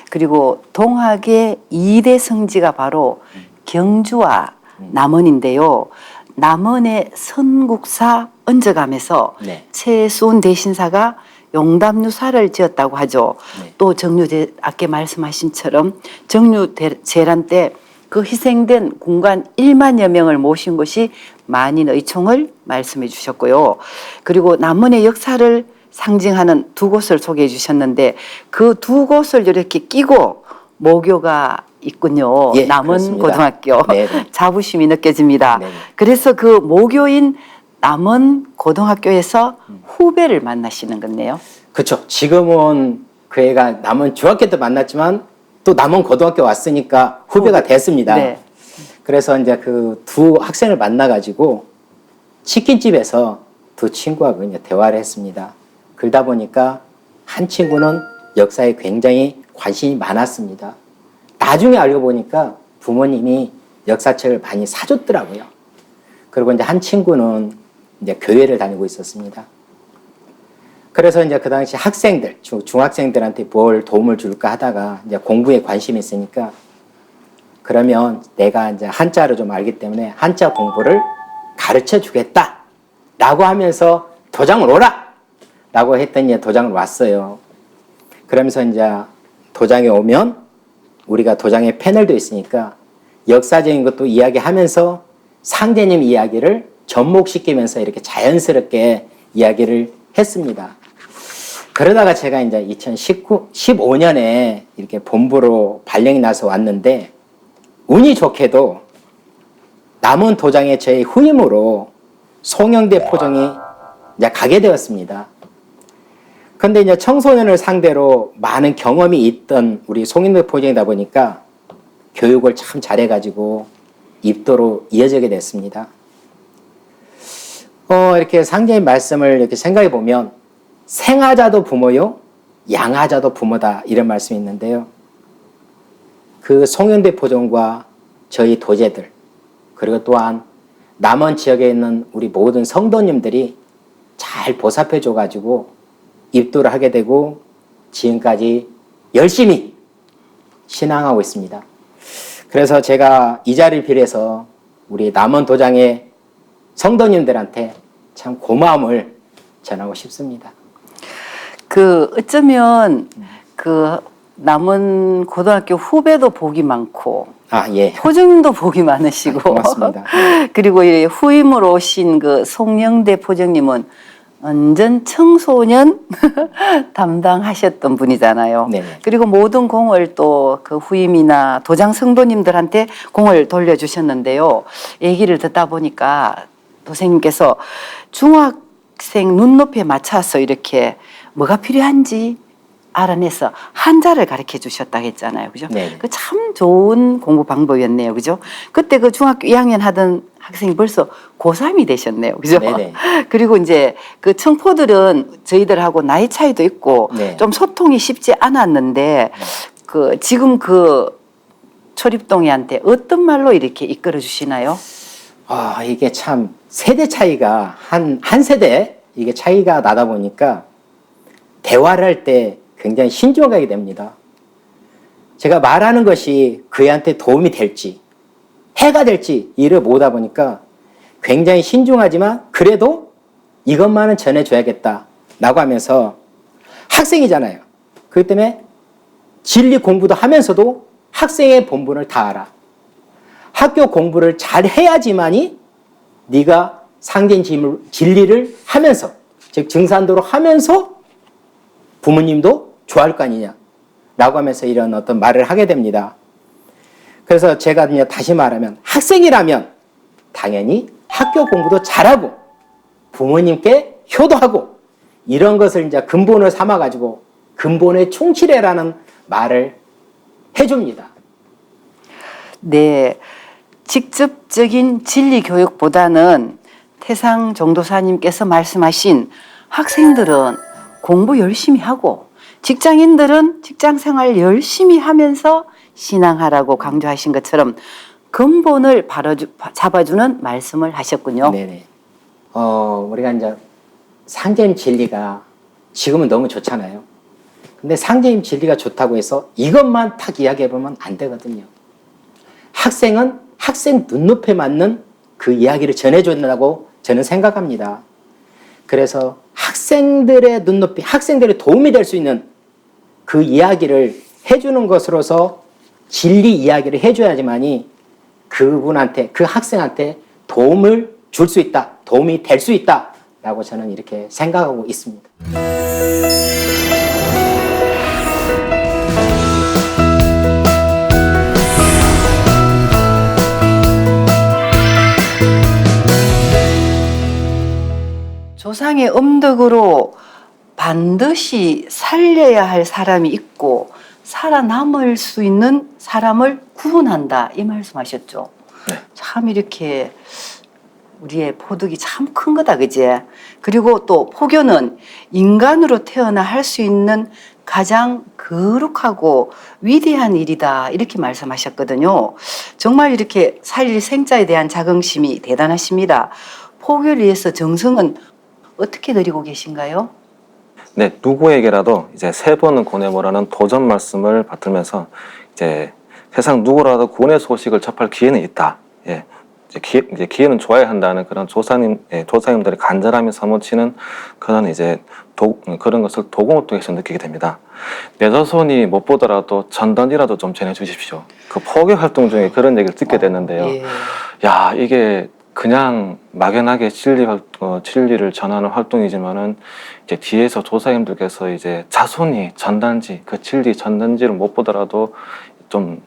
그리고 동학의 2대 성지가 바로 경주와 남원인데요. 남원의 선국사 언저감에서 네. 최수훈 대신사가 용담유사를 지었다고 하죠. 네. 또 아까 말씀하신처럼 정유재란 때 그 희생된 군관 1만여 명을 모신 것이 만인의총을 말씀해 주셨고요. 그리고 남원의 역사를 상징하는 2곳을 소개해 주셨는데 그 2곳을 이렇게 끼고 모교가 있군요. 예, 남원 그렇습니다. 고등학교. 네네. 자부심이 느껴집니다. 네네. 그래서 그 모교인 남원 고등학교에서 후배를 만나시는 건데요. 그렇죠. 지금은 그 애가 남원 중학교 때 만났지만 또 남원 고등학교 왔으니까 후배가 됐습니다. 네. 그래서 이제 그 2 학생을 만나가지고 치킨집에서 두 친구하고 이제 대화를 했습니다. 그러다 보니까 한 친구는 역사에 굉장히 관심이 많았습니다. 나중에 알고 보니까 부모님이 역사책을 많이 사줬더라고요. 그리고 이제 한 친구는 이제 교회를 다니고 있었습니다. 그래서 이제 그 당시 학생들, 중학생들한테 뭘 도움을 줄까 하다가 이제 공부에 관심이 있으니까 그러면 내가 이제 한자를 좀 알기 때문에 한자 공부를 가르쳐 주겠다 라고 하면서 도장을 오라! 라고 했더니 도장을 왔어요. 그러면서 이제 도장에 오면 우리가 도장에 패널도 있으니까 역사적인 것도 이야기하면서 상제님 이야기를 접목시키면서 이렇게 자연스럽게 이야기를 했습니다. 그러다가 제가 이제 2015년에 이렇게 본부로 발령이 나서 왔는데 운이 좋게도 남원 도장에 제 후임으로 송영대 포정이 이제 가게 되었습니다. 근데 이제 청소년을 상대로 많은 경험이 있던 우리 송영대 포정이다 보니까 교육을 참 잘해가지고 입도로 이어지게 됐습니다. 이렇게 상제님 말씀을 이렇게 생각해 보면 생하자도 부모요, 양하자도 부모다 이런 말씀이 있는데요. 그 송영대 포정과 저희 도제들 그리고 또한 남원 지역에 있는 우리 모든 성도님들이 잘 보살펴 줘가지고 입도를 하게 되고 지금까지 열심히 신앙하고 있습니다. 그래서 제가 이 자리를 빌해서 우리 남원 도장의 성도님들한테 참 고마움을 전하고 싶습니다. 어쩌면 남은 고등학교 후배도 복이 많고 예. 포정님도 복이 많으시고 고맙습니다. 그리고 이 후임으로 오신 송영대 포정님은 완전 청소년 담당하셨던 분이잖아요. 네네. 그리고 모든 공을 또 그 후임이나 도장 성도님들한테 공을 돌려주셨는데요. 얘기를 듣다 보니까 도생님께서 중학생 눈높이에 맞춰서 이렇게 뭐가 필요한지 알아내서 한자를 가르쳐 주셨다고 했잖아요. 그죠? 네. 그 참 좋은 공부 방법이었네요. 그죠? 그때 그 중학교 2학년 하던 학생이 벌써 고3이 되셨네요. 그죠? 네네. 그리고 이제 그 청포들은 저희들하고 나이 차이도 있고 네. 좀 소통이 쉽지 않았는데 지금 초립동이한테 어떤 말로 이렇게 이끌어 주시나요? 이게 참 세대 차이가 한 세대 이게 차이가 나다 보니까 대화를 할 때 굉장히 신중하게 됩니다. 제가 말하는 것이 그애한테 도움이 될지 해가 될지 이를 모르다 보니까 굉장히 신중하지만 그래도 이것만은 전해줘야겠다 라고 하면서 학생이잖아요. 그렇기 때문에 진리 공부도 하면서도 학생의 본분을 다 알아. 학교 공부를 잘 해야지만이 네가 상전 진리를 하면서 즉 증산도로 하면서 부모님도 좋아할 거 아니냐 라고 하면서 이런 어떤 말을 하게 됩니다. 그래서 제가 그냥 다시 말하면 학생이라면 당연히 학교 공부도 잘하고 부모님께 효도하고 이런 것을 이제 근본을 삼아가지고 근본에 충실해라는 말을 해줍니다. 네. 직접적인 진리 교육보다는 태상 정도사님께서 말씀하신 학생들은 공부 열심히 하고 직장인들은 직장 생활 열심히 하면서 신앙하라고 강조하신 것처럼 근본을 잡아주는 말씀을 하셨군요. 네네. 우리가 이제 상제님 진리가 지금은 너무 좋잖아요. 근데 상제님 진리가 좋다고 해서 이것만 딱 이야기해보면 안 되거든요. 학생은 학생 눈높이에 맞는 그 이야기를 전해준다고 저는 생각합니다. 그래서 학생들의 눈높이, 학생들의 도움이 될 수 있는 그 이야기를 해주는 것으로서 진리 이야기를 해줘야지만이 그분한테, 그 학생한테 도움을 줄 수 있다, 도움이 될 수 있다 라고 저는 이렇게 생각하고 있습니다. 조상의 음덕으로 반드시 살려야 할 사람이 있고 살아남을 수 있는 사람을 구분한다 이 말씀하셨죠. 네. 참 이렇게 우리의 포덕이 참 큰 거다, 그지? 그리고 또 포교는 인간으로 태어나 할 수 있는 가장 거룩하고 위대한 일이다, 이렇게 말씀하셨거든요. 정말 이렇게 살릴 생자에 대한 자긍심이 대단하십니다. 포교를 위해서 정성은 어떻게 드리고 계신가요? 네, 누구에게라도 이제 3번은 권해보라는 도전 말씀을 받들면서 이제 세상 누구라도 구원의 소식을 접할 기회는 있다. 예. 이제 기회는 좋아야 한다는 그런 조사님들의 간절함이 사무치는 그런 그런 것을 도공을 통해서 느끼게 됩니다. 내 자손이 못 보더라도 전단이라도 좀 전해 주십시오. 그 포교 활동 중에 그런 얘기를 듣게 됐는데요. 예. 야, 이게 그냥 막연하게 진리를 전하는 활동이지만은 이제 뒤에서 조사님들께서 이제 자손이 전단지, 그 진리 전단지를 못 보더라도 좀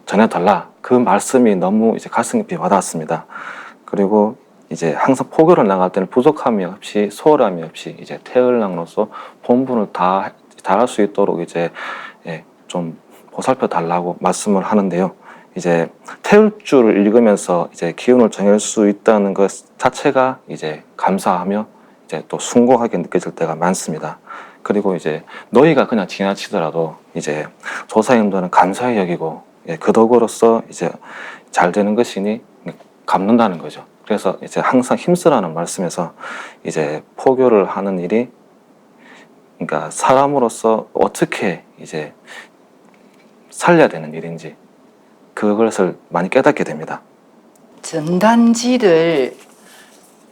전해달라. 그 말씀이 너무 이제 가슴 깊이 와닿았습니다. 그리고 이제 항상 포교를 나갈 때는 부족함이 없이 소홀함이 없이 이제 태을랑으로서 본분을 다 할 수 있도록 이제 좀 보살펴 달라고 말씀을 하는데요. 이제 태울주를 읽으면서 이제 기운을 정할 수 있다는 것 자체가 이제 감사하며 이제 또 숭고하게 느껴질 때가 많습니다. 그리고 이제 너희가 그냥 지나치더라도 이제 조사님들은 감사히 여기고 그 덕으로서 이제 잘 되는 것이니 갚는다는 거죠. 그래서 이제 항상 힘쓰라는 말씀에서 이제 포교를 하는 일이 그러니까 사람으로서 어떻게 이제 살려야 되는 일인지 그것을 많이 깨닫게 됩니다. 전단지를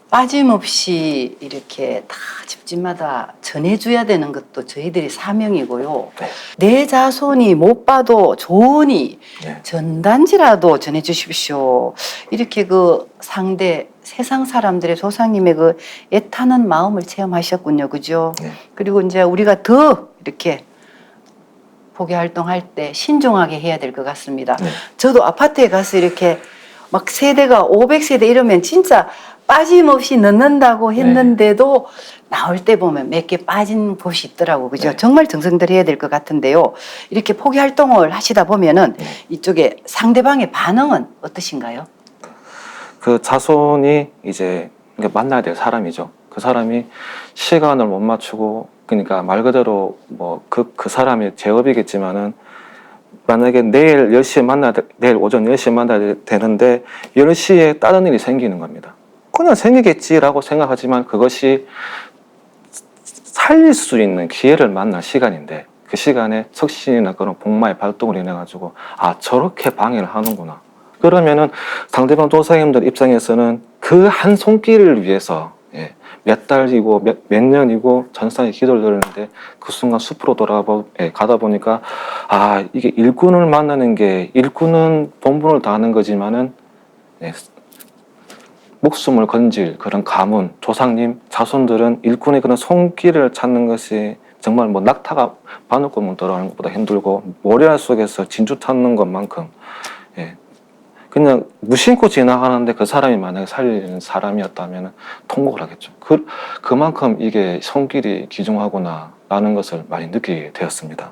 빠짐없이 이렇게 다 집집마다 전해줘야 되는 것도 저희들의 사명이고요. 네. 내 자손이 못 봐도 좋으니 네. 전단지라도 전해주십시오. 이렇게 그 상대 세상 사람들의 조상님의 그 애타는 마음을 체험하셨군요, 그죠? 네. 그리고 이제 우리가 더 이렇게 포교 활동할 때 신중하게 해야 될 것 같습니다. 네. 저도 아파트에 가서 이렇게 막 세대가 500세대 이러면 진짜 빠짐없이 넣는다고 했는데도 나올 때 보면 몇 개 빠진 곳이 있더라고, 그죠? 네. 정말 정성 들여야 될 것 같은데요. 이렇게 포교 활동을 하시다 보면은 이쪽에 상대방의 반응은 어떠신가요? 그 자손이 이제 만나야 될 사람이죠. 그 사람이 시간을 못 맞추고 그러니까 말 그대로 뭐 그 사람이 제업이겠지만은 만약에 내일 오전 10시에 만나야 되는데 10시에 다른 일이 생기는 겁니다. 그냥 생기겠지라고 생각하지만 그것이 살릴 수 있는 기회를 만날 시간인데 그 시간에 석신이나 그런 복마의 발동을 인해 가지고 아 저렇게 방해를 하는구나. 그러면은 상대방 조사님들 입장에서는 그 한 손길을 위해서 몇 달이고 몇 년이고 전상에 기도를 드렸는데 그 순간 숲으로 가다 보니까 아 이게 일꾼을 만나는 게 일꾼은 본분을 다하는 거지만은 목숨을 건질 그런 가문 조상님 자손들은 일꾼의 그런 손길을 찾는 것이 정말 뭐 낙타가 바늘구멍 들어가는 것보다 힘들고 모래알 속에서 진주 찾는 것만큼 그냥 무심코 지나가는데 그 사람이 만약에 살리는 사람이었다면 통곡을 하겠죠. 그만큼 이게 손길이 귀중하구나라는 것을 많이 느끼게 되었습니다.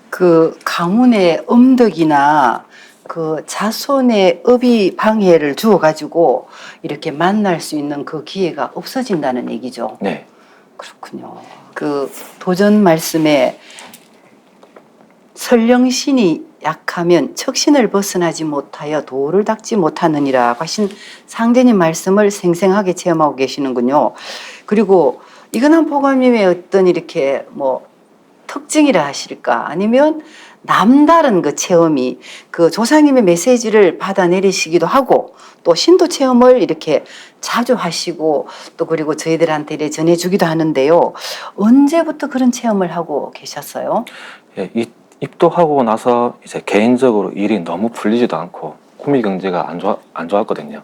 그 가문의 음덕이나 그 자손의 업이 방해를 주어가지고 이렇게 만날 수 있는 그 기회가 없어진다는 얘기죠. 네. 그렇군요. 그 도전 말씀에 설령신이 약하면 척신을 벗어나지 못하여 도를 닦지 못하느니라 하신 상제님 말씀을 생생하게 체험하고 계시는군요. 그리고 이근한 포감님의 어떤 이렇게 뭐 특징이라 하실까 아니면 남다른 그 체험이 그 조상님의 메시지를 받아내리시기도 하고 또 신도 체험을 이렇게 자주 하시고 또 그리고 저희들한테 이렇게 전해주기도 하는데요. 언제부터 그런 체험을 하고 계셨어요? 입도하고 나서 이제 개인적으로 일이 너무 풀리지도 않고 구미 경제가 안 좋았거든요.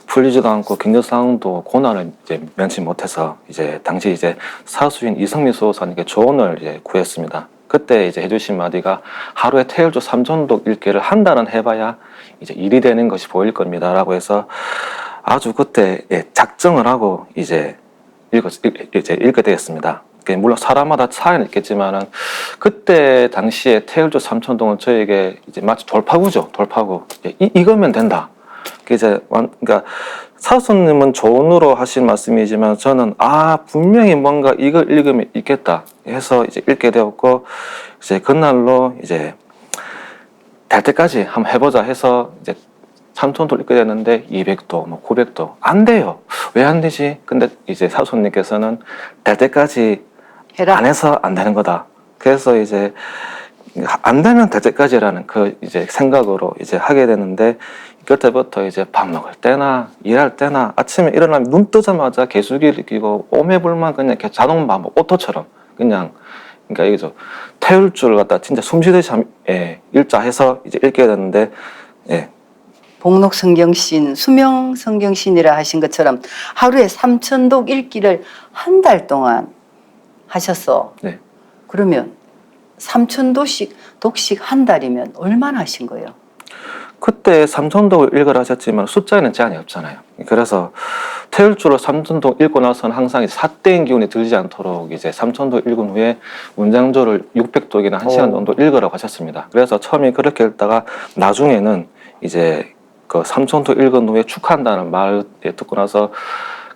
풀리지도 않고 경제 상황도 고난을 이제 면치 못해서 이제 당시 이제 사수인 이성미 수호사님께 조언을 이제 구했습니다. 그때 이제 해주신 마디가 하루에 태일조 3전독 읽기를 한 달은 해봐야 이제 일이 되는 것이 보일 겁니다라고 해서 아주 그때 작정을 하고 이제 읽게 되었습니다. 물론 사람마다 차이는 있겠지만은 그때 당시에 태일조 3천동은 저에게 이제 마치 돌파구죠. 돌파구. 이거면 된다. 그러니까 사수님은 조언으로 하신 말씀이지만 저는 분명히 뭔가 이걸 읽으면 있겠다 해서 이제 읽게 되었고 이제 그날로 이제 될 때까지 한번 해보자 해서 이제 3,000도 읽게 됐는데 200도, 뭐 900도 안 돼요. 왜 안 되지? 근데 이제 사수님께서는 될 때까지 해라. 안 해서 안 되는 거다. 그래서 이제 안 되면 될 때까지라는 그 이제 생각으로 이제 하게 되는데 그때부터 이제 밥 먹을 때나 일할 때나 아침에 일어나면 눈 뜨자마자 개수기를 끼고 오매불만 그냥 이렇게 자동만 오토처럼 그냥 그러니까 이거죠. 태울 줄 갖다 진짜 숨쉬듯이 일자해서 이제 읽게 되는데 복록 성경신, 수명 성경신이라 하신 것처럼 하루에 3,000독 읽기를 한 달 동안 하셨어. 네. 그러면 3,000독씩 한 달이면 얼마나 하신 거예요? 그때 3,000독을 읽으라 하셨지만 숫자에는 제한이 없잖아요. 그래서 태울 줄을 3,000독 읽고 나서는 항상 삿대인 기운이 들지 않도록 이제 3,000독 읽은 후에 문장조를 600독이나 1시간 정도 읽으라고 하셨습니다. 그래서 처음에 그렇게 읽다가 나중에는 이제 그 3,000독 읽은 후에 축하한다는 말 듣고 나서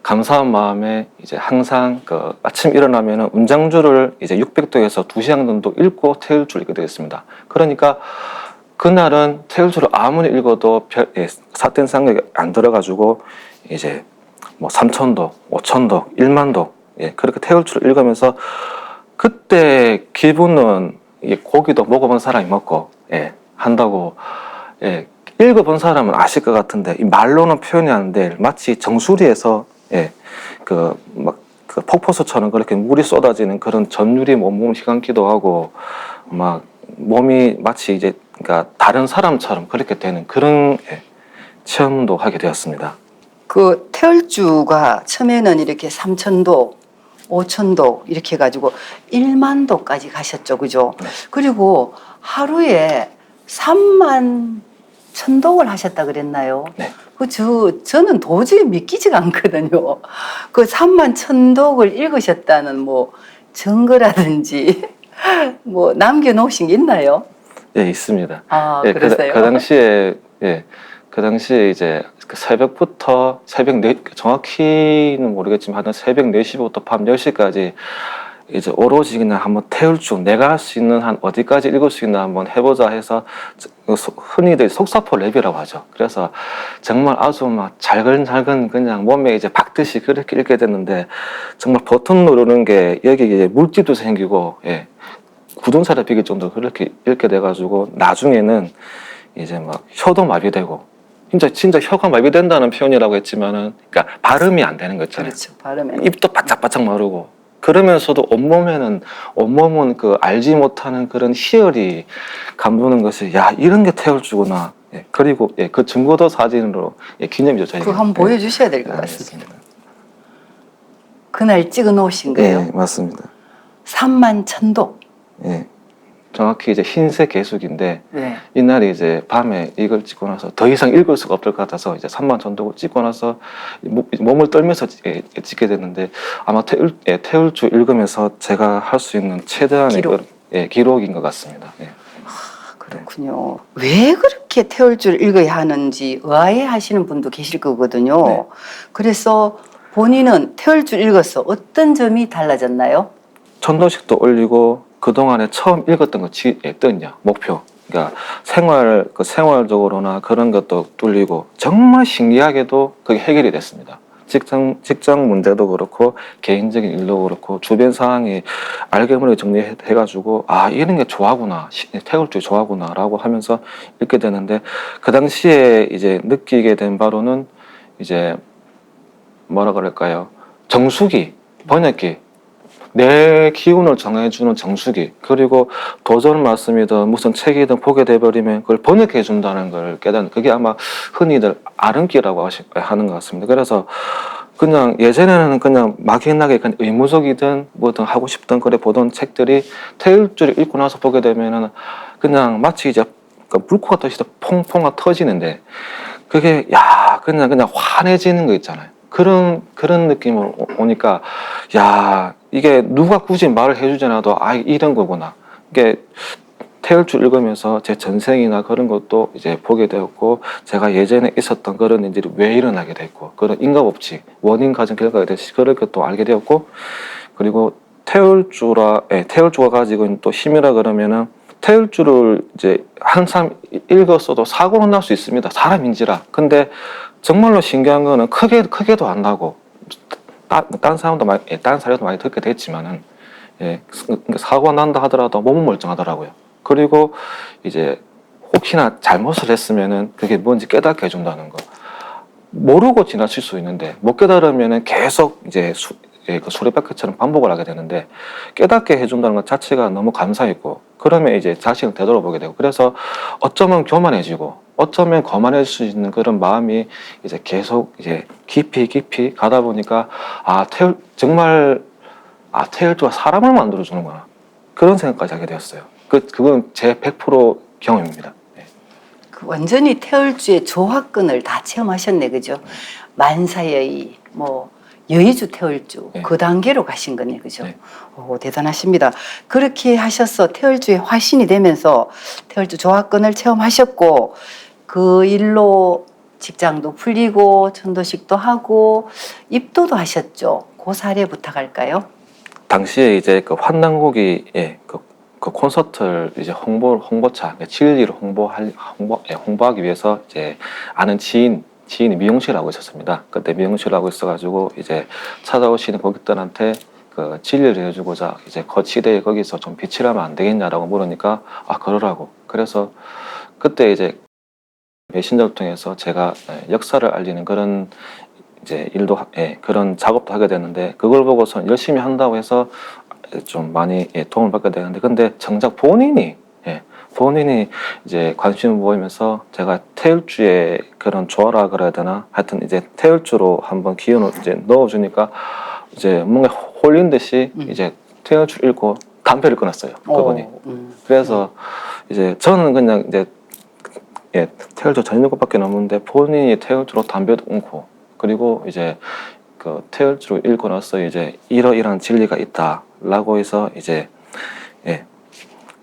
감사한 마음에 이제 항상 그 아침 일어나면은 문장주를 이제 600독에서 2시간 정도 읽고 태울 줄 읽게 되겠습니다. 그러니까 그날은 태울 줄을 아무리 읽어도 삿된 생각이 안 들어가지고 이제 뭐 3,000독, 5,000독, 1만독 그렇게 태울 줄을 읽으면서 그때 기분은 고기도 먹어본 사람이 먹고 한다고 읽어본 사람은 아실 것 같은데 이 말로는 표현이 안 될 마치 정수리에서 그 폭포수처럼 그렇게 물이 쏟아지는 그런 전율이 몸을 휘감기도 하고 막 몸이 마치 이제 그러니까 다른 사람처럼 그렇게 되는 그런 체험도 하게 되었습니다. 그 태울주가 처음에는 이렇게 3,000독, 5,000독 이렇게 해가지고 1만독까지 가셨죠, 그죠? 네. 그리고 하루에 31,000독을 하셨다 그랬나요? 네. 저는 도저히 믿기지가 않거든요. 그 31,000독을 읽으셨다는 뭐 증거라든지 뭐 남겨놓으신 게 있나요? 있습니다. 그랬어요? 그 당시에 이제 그 새벽부터 정확히는 모르겠지만 하여튼 새벽 4시부터 밤 10시까지 이제 오로지 그냥 한번 태울 줄 내가 할 수 있는 한 어디까지 읽을 수 있나 한번 해보자 해서 흔히들 속사포 랩이라고 하죠. 그래서 정말 아주 막 잘근잘근 그냥 몸에 이제 박듯이 그렇게 읽게 됐는데 정말 버튼 누르는 게 여기 이제 물집도 생기고 굳은살이 비길 정도로 그렇게 읽게 돼가지고 나중에는 이제 막 혀도 마비되고 진짜 혀가 마비된다는 표현이라고 했지만은 그러니까 발음이 안 되는 거 있잖아요. 그렇죠. 발음에. 입도 바짝바짝 마르고 그러면서도 온몸은 그 알지 못하는 그런 희열이 감도는 것이 야 이런 게 태울 주구나. 그리고 그 증거도 사진으로 기념이죠 저희가. 그거 한번 보여주셔야 될 것 같습니다. 그날 찍어 놓으신 거예요? 네 맞습니다. 31,000독. 정확히 이제 흰색 개수기인데 네. 이날이 이제 밤에 이걸 찍고 나서 더 이상 읽을 수가 없을 것 같아서 이제 31,000독을 찍고 나서 몸을 떨면서 찍게 됐는데 아마 태울 줄 읽으면서 제가 할 수 있는 최대한의 기록인 것 같습니다. 그렇군요. 왜 그렇게 태울 줄 읽어야 하는지 의아해 하시는 분도 계실 거거든요. 네. 그래서 본인은 태울 줄 읽어서 어떤 점이 달라졌나요? 천도식도 올리고 그동안에 처음 읽었던 거 떴냐 목표. 그러니까 생활적으로나 그런 것도 뚫리고 정말 신기하게도 그게 해결이 됐습니다. 직장 문제도 그렇고 개인적인 일도 그렇고 주변 상황이 알게 모르게 정리해가지고 이런 게 좋아하구나 태울줄 좋아하구나라고 하면서 읽게 되는데 그 당시에 이제 느끼게 된 바로는 이제 뭐라 그럴까요? 정수기 번역기 내 기운을 정해주는 정수기 그리고 도전 말씀이든 무슨 책이든 보게 돼버리면 그걸 번역해 준다는 걸 깨닫는 그게 아마 흔히들 아름기라고 하는 것 같습니다. 그래서 그냥 예전에는 그냥 막연하게 그냥 의무적이든 뭐든 하고 싶던 그래 보던 책들이 태울줄을 읽고 나서 보게 되면은 그냥 마치 이제 물고가 터지듯 퐁퐁 터지는데 그게 그냥 환해지는 거 있잖아요. 그런 느낌으로 오니까 이게 누가 굳이 말을 해주지 않아도 이런 거구나. 이게 태율주 읽으면서 제 전생이나 그런 것도 이제 보게 되었고, 제가 예전에 있었던 그런 일들이 왜 일어나게 됐고, 그런 인과법칙, 원인 가정 결과에 대해서 그런 것도 알게 되었고, 그리고 태율주가 가지고 있는 또 힘이라 그러면은, 태율주를 이제 항상 읽었어도 사고는 날 수 있습니다. 사람인지라. 근데 정말로 신기한 거는 크게도 안 나고, 다른 사람도 다른 사례도 많이 듣게 됐지만은, 사고가 난다 하더라도 몸은 멀쩡하더라고요. 그리고 이제 혹시나 잘못을 했으면은 그게 뭔지 깨닫게 해준다는 거. 모르고 지나칠 수 있는데 못 깨달으면은 계속 이제 그 수레바퀴처럼 반복을 하게 되는데, 깨닫게 해준다는 것 자체가 너무 감사했고, 그러면 이제 자신을 되돌아보게 되고, 그래서 어쩌면 교만해지고 어쩌면 거만할 수 있는 그런 마음이 이제 계속 이제 깊이 가다 보니까, 태율주가 사람을 만들어주는구나, 그런 생각까지 하게 되었어요. 그건 제 100% 경험입니다. 네. 그 완전히 태율주의 조화끈을 다 체험하셨네, 그죠? 만사여의, 뭐 여의주 태율주 네. 그 단계로 가신 거네, 그죠? 네. 오, 대단하십니다. 그렇게 하셔서 태율주의 화신이 되면서 태율주 조화끈을 체험하셨고, 그 일로 직장도 풀리고 천도식도 하고 입도도 하셨죠. 그 사례 부탁할까요? 당시에 이제 그 환난고기 그 콘서트를 이제 홍보차 진리를 홍보하기 위해서 이제 아는 지인이 미용실을 하고 있었습니다. 그때 미용실을 하고 있어가지고 이제 찾아오시는 고객들한테 그 진리를 해주고자 이제 거치대에 거기서 좀 빛을 하면 안 되겠냐라고 물으니까 그러라고. 그래서 그때 이제 메신저를 통해서 제가 역사를 알리는 그런 이제 일도 그런 작업도 하게 되는데, 그걸 보고서 열심히 한다고 해서 좀 많이 도움을 받게 되는데, 근데 정작 본인이 이제 관심을 보이면서 제가 태율주의 그런 조화라 그래야 되나, 하여튼 이제 태율주로 한번 기운을 이제 넣어주니까 이제 뭔가 홀린 듯이 이제 태율주를 읽고 담배를 끊었어요, 그분이. 그래서 이제 저는 그냥 이제 태율주 전 읽는 것밖에 없는데, 본인이 태율주로 담배도 끊고, 그리고 이제 그 태율주로 읽고 나서 이제 이러이러한 진리가 있다라고 해서 이제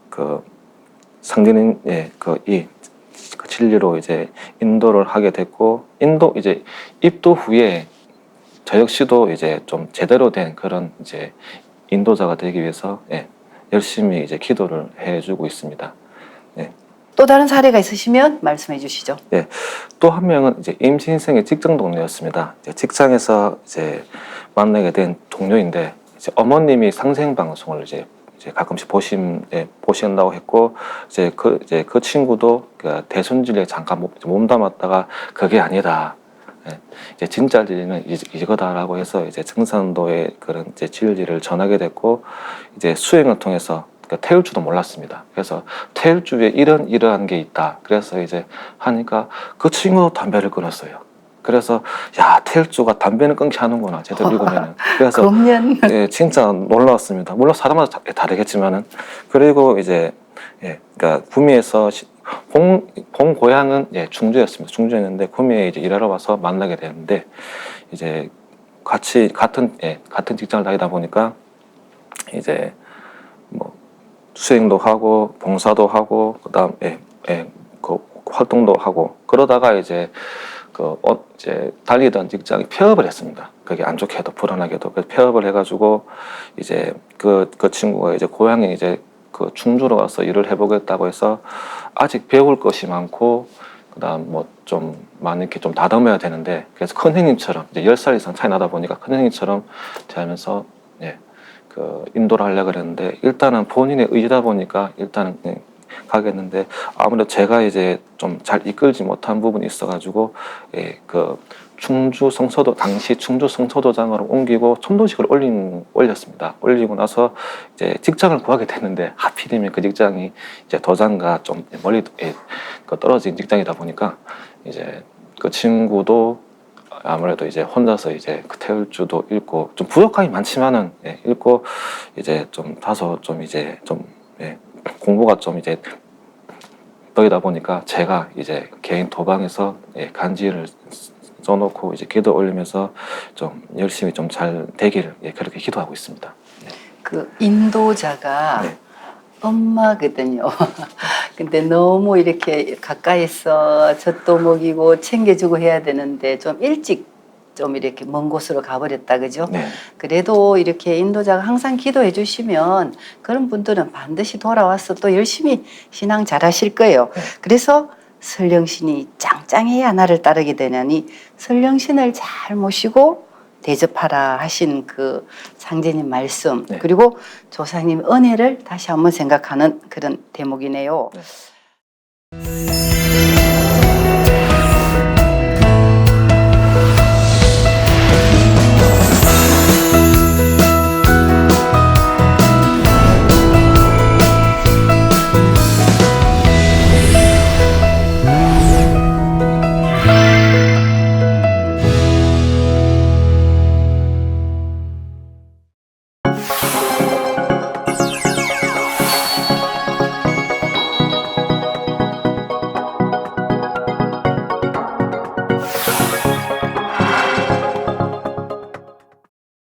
그 상대는 그 진리로 이제 인도를 하게 됐고, 이제 입도 후에 저 역시도 이제 좀 제대로 된 그런 이제 인도자가 되기 위해서 열심히 이제 기도를 해주고 있습니다. 또 다른 사례가 있으시면 말씀해 주시죠. 또 한 명은 이제 임신생의 직장 동료였습니다. 이제 직장에서 이제 만나게 된 동료인데, 이제 어머님이 상생 방송을 이제 가끔씩 보신다고 했고, 이제 그 친구도 그 대손진리에 잠깐 몸담았다가 그게 아니다, 이제 진짜 진리는 이거다라고 해서 이제 증산도의 그런 이제 진리를 전하게 됐고, 이제 수행을 통해서 태율주도 몰랐습니다. 그래서 태율주에 이러한 게 있다. 그래서 이제 하니까 그 친구도 담배를 끊었어요. 그래서 태율주가 담배는 끊게 하는구나, 제대로 읽으면은. 그래서 금년 진짜 놀라웠습니다. 물론 사람마다 다르겠지만은. 그리고 이제 그러니까 구미에서 본 고향은 충주였습니다. 충주였는데 구미에 이제 일하러 와서 만나게 되는데, 이제 같은 직장을 다니다 보니까 이제 뭐 수행도 하고 봉사도 하고 그다음에 그 활동도 하고, 그러다가 이제 이제 달리던 직장이 폐업을 했습니다. 그게 안 좋게도 불안하게도. 그래서 폐업을 해가지고 이제 그 친구가 이제 고향에 이제 그 충주로 가서 일을 해보겠다고 해서, 아직 배울 것이 많고 그다음 뭐 좀 많이 이렇게 좀 다듬어야 되는데, 그래서 큰 형님처럼 이제 10살 이상 차이 나다 보니까 큰 형님처럼 대하면서 그 인도를 하려고 그랬는데, 일단은 본인의 의지다 보니까 일단은 가겠는데, 아무래도 제가 이제 좀 잘 이끌지 못한 부분이 있어가지고 그 당시 충주 성서도장으로 옮기고 천도식을 올렸습니다. 올리고 나서 이제 직장을 구하게 됐는데, 하필이면 그 직장이 이제 도장과 좀 멀리 떨어진 직장이다 보니까 이제 그 친구도 아무래도 이제 혼자서 이제 그 태율주도 읽고, 좀 부족함이 많지만은 읽고, 이제 좀 다소 좀 이제 좀 공부가 좀 이제 너이다 보니까, 제가 이제 개인 도방에서 간지를 써놓고 이제 기도 올리면서 좀 열심히 좀 잘 되기를 그렇게 기도하고 있습니다. 그 인도자가 엄마거든요. 근데 너무 이렇게 가까이서 젖도 먹이고 챙겨주고 해야 되는데 좀 일찍 좀 이렇게 먼 곳으로 가버렸다 그죠? 네. 그래도 이렇게 인도자가 항상 기도해 주시면 그런 분들은 반드시 돌아와서 또 열심히 신앙 잘하실 거예요. 그래서 설령신이 짱짱해야 나를 따르게 되냐니 설령신을 잘 모시고 대접하라 하신 그 상제님 말씀 네. 그리고 조상님 은혜를 다시 한번 생각하는 그런 대목이네요. 네.